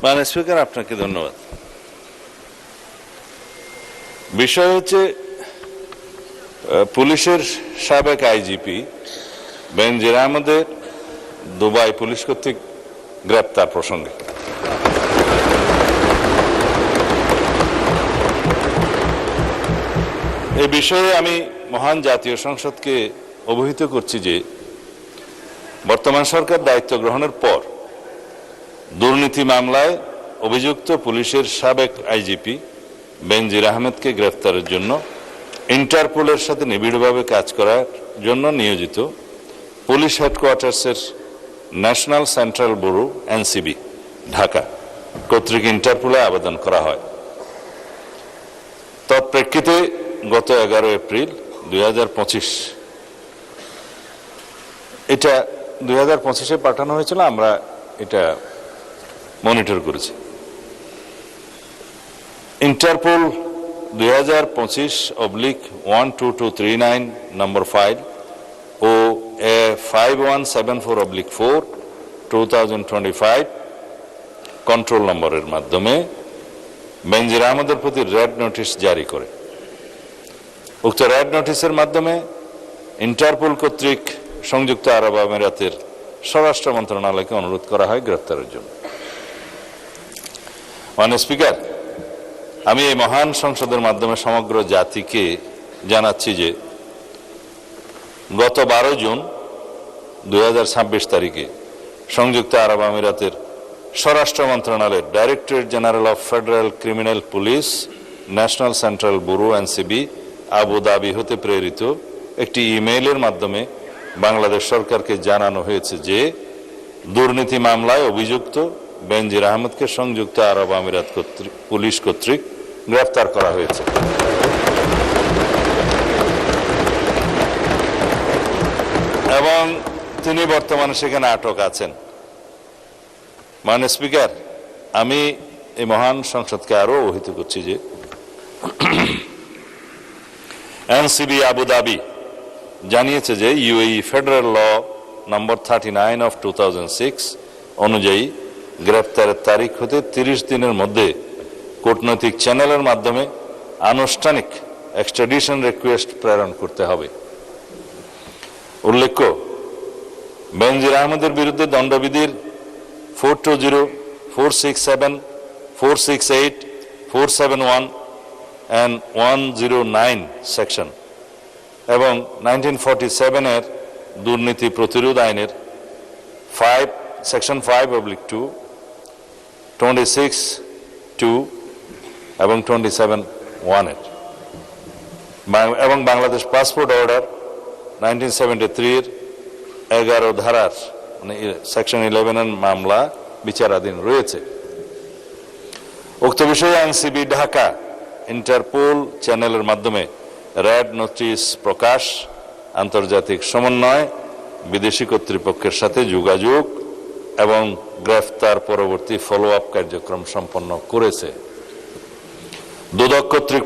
মাননীয় স্পিকার, আপনাকে ধন্যবাদ। বিষয় হচ্ছে পুলিশের সাবেক আইজিপি বেনজির আহমেদের দুবাই পুলিশ কর্তৃক গ্রেপ্তার প্রসঙ্গে। এই বিষয়ে আমি মহান জাতীয় সংসদকে অবহিত করছি যে বর্তমান সরকার দায়িত্ব গ্রহণের পর দুর্নীতি মামলায় অভিযুক্ত পুলিশের সাবেক আইজিপি বেনজির আহমেদকে গ্রেফতারের জন্য ইন্টারপোলের সাথে নিবিড়ভাবে কাজ করার জন্য নিয়োজিত পুলিশ হেডকোয়ার্টার্সের national central bureau NCB Dhaka কর্তৃক ইন্টারপোলে আবেদন করা হয়। তৎপ্রেক্ষিতে গত 11 এপ্রিল 2025 এটা 2025-এ পাঠানো হয়েছিল, আমরা এটা মনিটর করেছি। ইন্টারপোল 2025/12239 নম্বর ফাইল ও 5174/4 2025 কন্ট্রোল নম্বরের মাধ্যমে বেনজির আহমেদের প্রতি রেড নোটিশ জারি করে। উক্ত রেড নোটিশের মাধ্যমে ইন্টারপোল কর্তৃক সংযুক্ত আরব আমিরাতের স্বরাষ্ট্র মন্ত্রণালয়কে অনুরোধ করা হয় গ্রেফতারের জন্য। মাননীয় স্পিকার, আমি এই মহান সংসদের মাধ্যমে সমগ্র জাতিকে জানাচ্ছি যে গত 12 জুন 2026 তারিখে সংযুক্ত আরব আমিরাতের স্বরাষ্ট্র মন্ত্রণালয়ের directorate general of federal criminal police national central bureau NCB Abu Dhabi হতে প্রেরিত একটি ইমেইলের মাধ্যমে বাংলাদেশ সরকারকে জানানো হয়েছে যে দুর্নীতি মামলায় অভিযুক্ত বেনজির আহমেদকে সংযুক্ত আরব আমিরাত পুলিশ কর্তৃক গ্রেফতার করা হয়েছে এবং তিনি বর্তমানে সেখানে আটক আছেন। মাননীয় স্পিকার, আমি এই মহান সংসদকে আরো অবহিত করছি যে এনসিবি আবুধাবি জানিয়েছে যে UAE federal law number 39 of 2006 অনুযায়ী গ্রেফতারের তারিখ হতে 30 দিনের মধ্যে কূটনৈতিক চ্যানেলের মাধ্যমে আনুষ্ঠানিক এক্সট্রাডিশন রিকোয়েস্ট প্রেরণ করতে হবে। উল্লেখ্য, বেনজির আহমেদের বিরুদ্ধে দণ্ডবিধির 420, 467, 468, 471 and 109 সেকশন এবং 1947-এর দুর্নীতি প্রতিরোধ আইনের সেকশন 5/2, 26(2) এবং 27(1) এবং বাংলাদেশ পাসপোর্ট অর্ডার 1973-এর 11 ধারার মানে সেকশন 11-এর মামলা বিচারাধীন রয়েছে। উক্ত বিষয়ে এনসিবি ঢাকা ইন্টারপোল চ্যানেলের মাধ্যমে রেড নোটিশ প্রকাশ, আন্তর্জাতিক সমন্বয়, বিদেশি কর্তৃপক্ষের সাথে যোগাযোগ এবং গ্রেফতার পরবর্তী ফলো আপ কার্যক্রম সম্পন্ন করেছে। দুদক কর্তৃক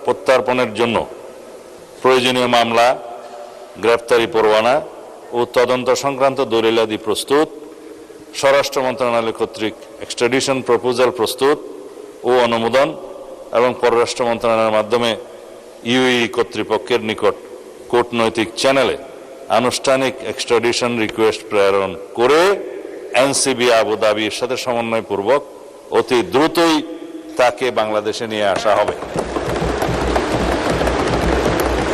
প্রত্যার্পণের জন্য প্রয়োজনীয় মামলা, গ্রেফতারি পরোয়ানা ও তদন্ত সংক্রান্ত দলিলাদি প্রস্তুত, স্বরাষ্ট্র মন্ত্রণালয় কর্তৃক এক্সট্রাডিশন প্রপোজাল প্রস্তুত ও অনুমোদন এবং পররাষ্ট্র মন্ত্রণালয়ের মাধ্যমে ইউএই কর্তৃপক্ষের নিকট কূটনৈতিক চ্যানেলে আনুষ্ঠানিক এক্সট্রাডিশন রিকোয়েস্ট প্রেরণ করে এনসিবি আবুধাবির সাথে সমন্বয়পূর্বক অতি দ্রুতই তাকে বাংলাদেশে নিয়ে আসা হবে।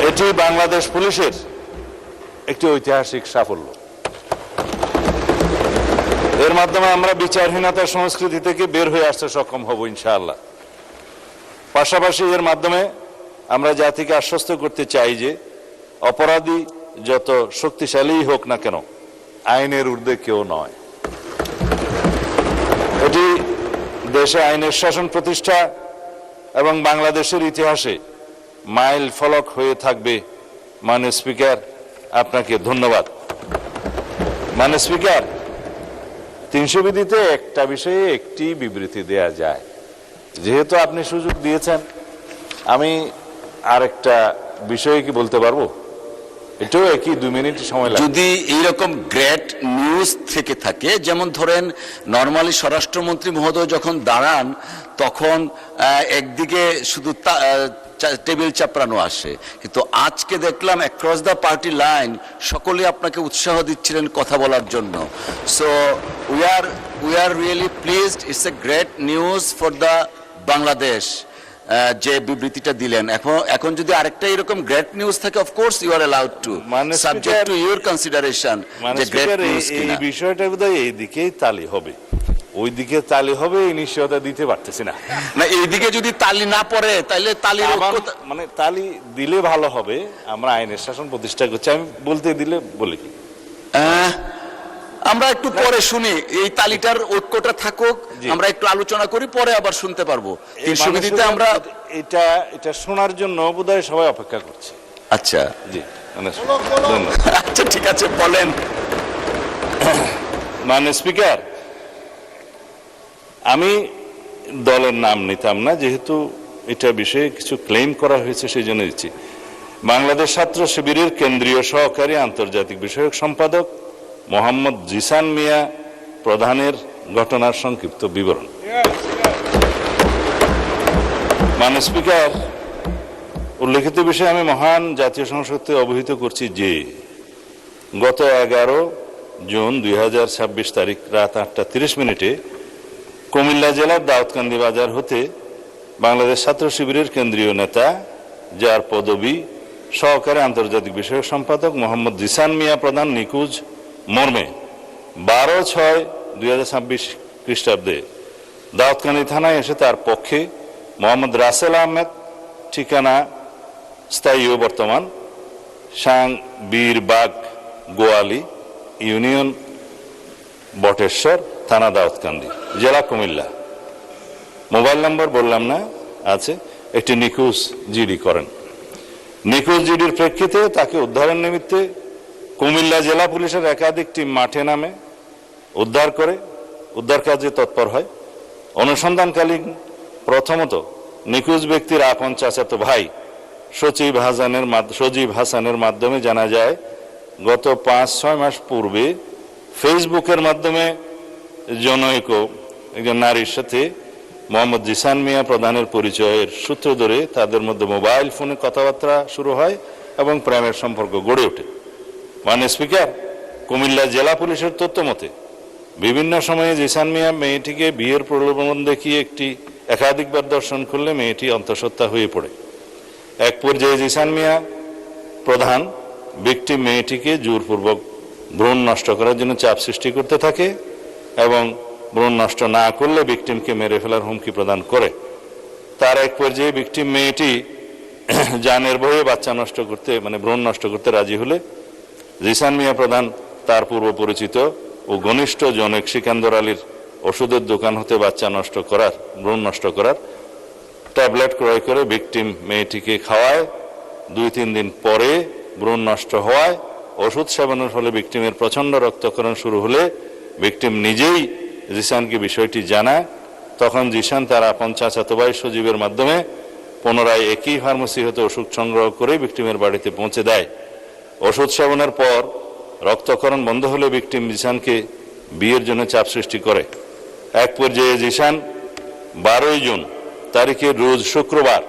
এটি বাংলাদেশ পুলিশের একটি ঐতিহাসিক সাফল্য। এর মাধ্যমে আমরা বিচারহীনতার সংস্কৃতি থেকে বের হয়ে আসতে সক্ষম হব ইনশাআল্লাহ। পাশাপাশি এর মাধ্যমে আমরা জাতিকে আশ্বস্ত করতে চাই যে অপরাধী যত শক্তিশালী হোক না কেন, আইনের ঊর্ধ্বে কেউ নয়। এটি দেশে আইনের শাসন প্রতিষ্ঠা এবং বাংলাদেশের ইতিহাসে মাইল ফলক হয়ে থাকবে। মাননীয় স্পিকার, আপনাকে ধন্যবাদ। মাননীয় স্পিকার, 300 বিধিতে একটা বিষয়ে একটি বিবৃতি দেয়া যায়। যেহেতু আপনি সুযোগ দিয়েছেন, আমি আরেকটা বিষয়ে কি বলতে পারবো? এটাও একই 2 মিনিট সময় লাগে। যদি এইরকম গ্রেট নিউজ থেকে থাকে, যেমন ধরেন নর্মালি স্বরাষ্ট্রমন্ত্রী মহোদয় যখন দাঁড়ান তখন একদিকে শুধু টেবিল চাপড়ানো আসে, কিন্তু আজকে দেখলাম অ্যাক্রস দ্য পার্টি লাইন সকলে আপনাকে উৎসাহ দিচ্ছিলেন কথা বলার জন্য। So we are really pleased, it's a great news for the Bangladesh যে বিবৃতিটা দিলেন। এখন যদি আরেকটা এরকম গ্রেট নিউজ থাকে, of course you are allowed to, subject to your consideration যে গ্রেট নিউজ কিনা। এই বিষয়টা বোধহয় এইদিকেই তালি হবে, ওইদিকে তালি হবে, এই নিশ্চয়তা দিতে পারতেছি না। না, এইদিকে যদি তালি না পড়ে তাহলে তালির মানে তালি দিলে ভালো হবে। আমরা আইনের শাসন প্রতিষ্ঠা করছি, আমি বলতে দিলে বলি কি আমরা একটু পরে শুনি, এই তালিটার ঐক্যটা থাকুক, আমরা একটু আলোচনা করি, পরে আবার শুনতে পারবো। সুবিধাতে আমরা এটা শোনার জন্য বোধহয় সবাই অপেক্ষা করছে। আচ্ছা জি, আচ্ছা ঠিক আছে, বলেন। মাননীয় স্পিকার, আমি দলের নাম নিতাম না, যেহেতু এটা বিষয়ে কিছু ক্লেম করা হয়েছে সেই জন্য দিচ্ছি। বাংলাদেশ ছাত্র শিবিরের কেন্দ্রীয় সহকারী আন্তর্জাতিক বিষয়ক সম্পাদক মোহাম্মদ জিসান মিয়া প্রধানের ঘটনার সংক্ষিপ্ত বিবরণ। মাননীয় স্পিকার, উল্লেখিত বিষয়ে আমি মহান জাতীয় সংসদকে অবহিত করছি যে গত 11 জুন 2026 তারিখ রাত 8:30 কুমিল্লা জেলার দাউদকান্দি বাজার হতে বাংলাদেশ ছাত্র শিবিরের কেন্দ্রীয় নেতা, যার পদবি সহকারী আন্তর্জাতিক বিষয়ক সম্পাদক মোহাম্মদ জিসান মিয়া প্রধান নিখোঁজ মর্মে 12/6/2026 খ্রিস্টাব্দে দাউদকান্দি থানায় এসে তার পক্ষে মোহাম্মদ রাসেল আহমেদ, ঠিকানা স্থায়ী ও বর্তমান সাং বীরবাগ গোয়ালি ইউনিয়ন বটেশ্বর থানা দাউদকান্দি জেলা কুমিল্লা, মোবাইল নম্বর বললাম না আছে, একটি নিখোঁজ জিডি করেন। নিখোঁজ জিডির প্রেক্ষিতে তাকে উদ্ধারের নিমিত্তে কুমিল্লা জেলা পুলিশের একাধিক টিম মাঠে নামে উদ্ধার কাজে তৎপর হয়। অনুসন্ধানকালীন প্রথমত নিখোঁজ ব্যক্তির আপন চাচাতো ভাই সজীব হাসানের মাধ্যমে জানা যায় গত 5-6 মাস পূর্বে ফেসবুকের মাধ্যমে জনৈক একজন নারীর সাথে মোহাম্মদ জিসান মিয়া প্রধানের পরিচয়ের সূত্র ধরে তাদের মধ্যে মোবাইল ফোনে কথাবার্তা শুরু হয় এবং প্রেমের সম্পর্ক গড়ে ওঠে। মাননীয় স্পিকার, কুমিল্লা জেলা পুলিশের তথ্য মতে বিভিন্ন সময়ে জিসান মিয়া মেয়েটিকে বিয়ের প্রলোভন দেখিয়ে একাধিকবার দর্শন করলে মেয়েটি অন্তঃসত্ত্বা হয়ে পড়ে। এক পর্যায়ে জিসান মিয়া প্রধান ভিকটিম মেয়েটিকে জোরপূর্বক ভ্রূণ নষ্ট করার জন্য চাপ সৃষ্টি করতে থাকে এবং ভ্রূণ নষ্ট না করলে ভিকটিমকে মেরে ফেলার হুমকি প্রদান করে। তার এক পর্যায়ে ভিকটিম মেয়েটি জানের ভয়ে বাচ্চা নষ্ট করতে ভ্রূণ নষ্ট করতে রাজি হলে জিসান মিয়া প্রধান তার পূর্ব পরিচিত ও ঘনিষ্ঠ জনৈক সিকান্দর আলীর ওষুধের দোকান হতে ভ্রূণ নষ্ট করার ট্যাবলেট ক্রয় করে ভিকটিম মেয়েটিকে খাওয়ায়। 2-3 দিন পরে ভ্রূণ নষ্ট হওয়ায় ওষুধ সেবনের ফলে ভিকটিমের প্রচন্ড রক্তক্ষরণ শুরু হলে ভিকটিম নিজেই জিসানকে বিষয়টি জানায়। তখন জিসান তার আপন চাচাতো ভাই সজীবের মাধ্যমে পুনরায় একই ফার্মেসি হতে ওষুধ সংগ্রহ করে ভিকটিমের বাড়িতে পৌঁছে দেয়। ওষুধ সেবনের পর রক্তক্ষরণ বন্ধ হলে ভিকটিম জিসানকে বিয়ের জন্য চাপ সৃষ্টি করে। এক পর্যায়ে জিসান 12 জুন তারিখে রোজ শুক্রবার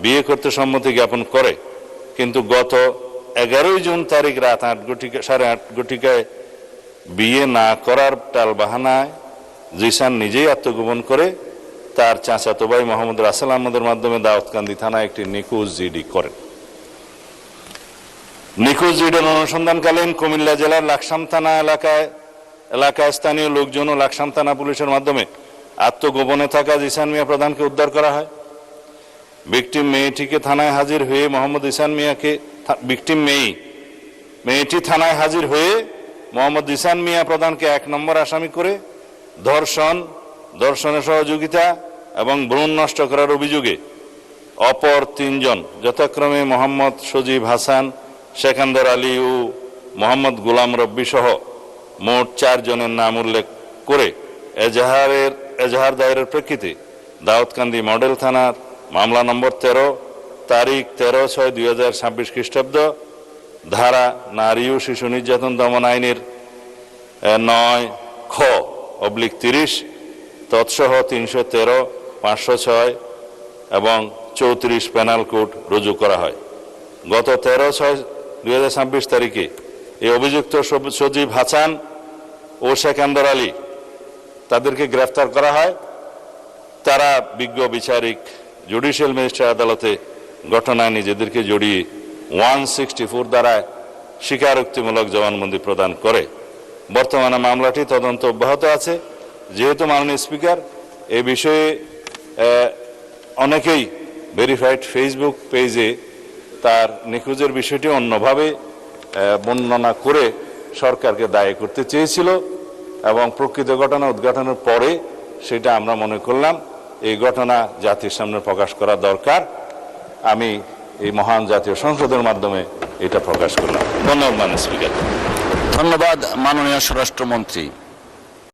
বিয়ে করতে সম্মতি জ্ঞাপন করে, কিন্তু গত 11 জুন তারিখ রাত 8:30 বিয়ে না করার টালবাহানায় জিসান নিজেই আত্মগোপন করে তার চাচাতো ভাই মোহাম্মদ রাসেল আহমদের মাধ্যমে দাউদকান্দি থানায় একটি নিখোঁজ জিডি করেন। নিখোঁজ জিডির অনুসন্ধানকালীন কুমিল্লা জেলার লাকসাম থানা এলাকায় স্থানীয় লোকজন ও লাকসাম থানা পুলিশের মাধ্যমে আত্মগোপনে থাকা জিসান মিয়া প্রধানকে উদ্ধার করা হয়। ভিকটিম মেয়েটিকে থানায় হাজির হয়ে মোহাম্মদ জিসান মিয়াকে মেয়েটি থানায় হাজির হয়ে মোহাম্মদ জিসান মিয়া প্রধানকে 1 নম্বর আসামি করে ধর্ষণের সহযোগিতা এবং ভ্রূণ নষ্ট করার অভিযোগে অপর 3 জন যথাক্রমে মোহাম্মদ সজীব হাসান, সিকান্দর আলী ও মোহাম্মদ গোলাম রব্বি সহ মোট 4 জনের নাম উল্লেখ করে এজাহার দায়েরের প্রেক্ষিতে দাউদকান্দি মডেল থানার মামলা নম্বর 13 তারিখ 13/6/2026 খ্রিস্টাব্দ ধারা নারী ও শিশু নির্যাতন দমন আইনের 9(খ)/30 তৎসহ 313, 506 এবং 34 পেনাল কোড রুজু করা হয়। গত 13/6/2026 তারিখে এই অভিযুক্ত সজীব হাসান ও সেকান্দর আলী তাদেরকে গ্রেফতার করা হয়। তারা বিজ্ঞ বিচারিক জুডিশিয়াল ম্যাজিস্ট্রেট আদালতে ঘটনায় নিজেদেরকে জড়িয়ে 164 দ্বারায় স্বীকারোক্তিমূলক জবানবন্দি প্রদান করে। বর্তমানে মামলাটি তদন্ত অব্যাহত আছে। যেহেতু মাননীয় স্পিকার এই বিষয়ে অনেকেই ভেরিফাইড ফেসবুক পেজে তার নিখোঁজের বিষয়টি অন্যভাবে বর্ণনা করে সরকারকে দায়ী করতে চেয়েছিল এবং প্রকৃত ঘটনা উদ্ঘাটনের পরে সেটা আমরা মনে করলাম এই ঘটনা জাতির সামনে প্রকাশ করা দরকার। আমি এই মহান জাতীয় সংসদের মাধ্যমে এটা প্রকাশ করলাম। ধন্যবাদ মাননীয় স্পিকার। ধন্যবাদ মাননীয় স্বরাষ্ট্রমন্ত্রী।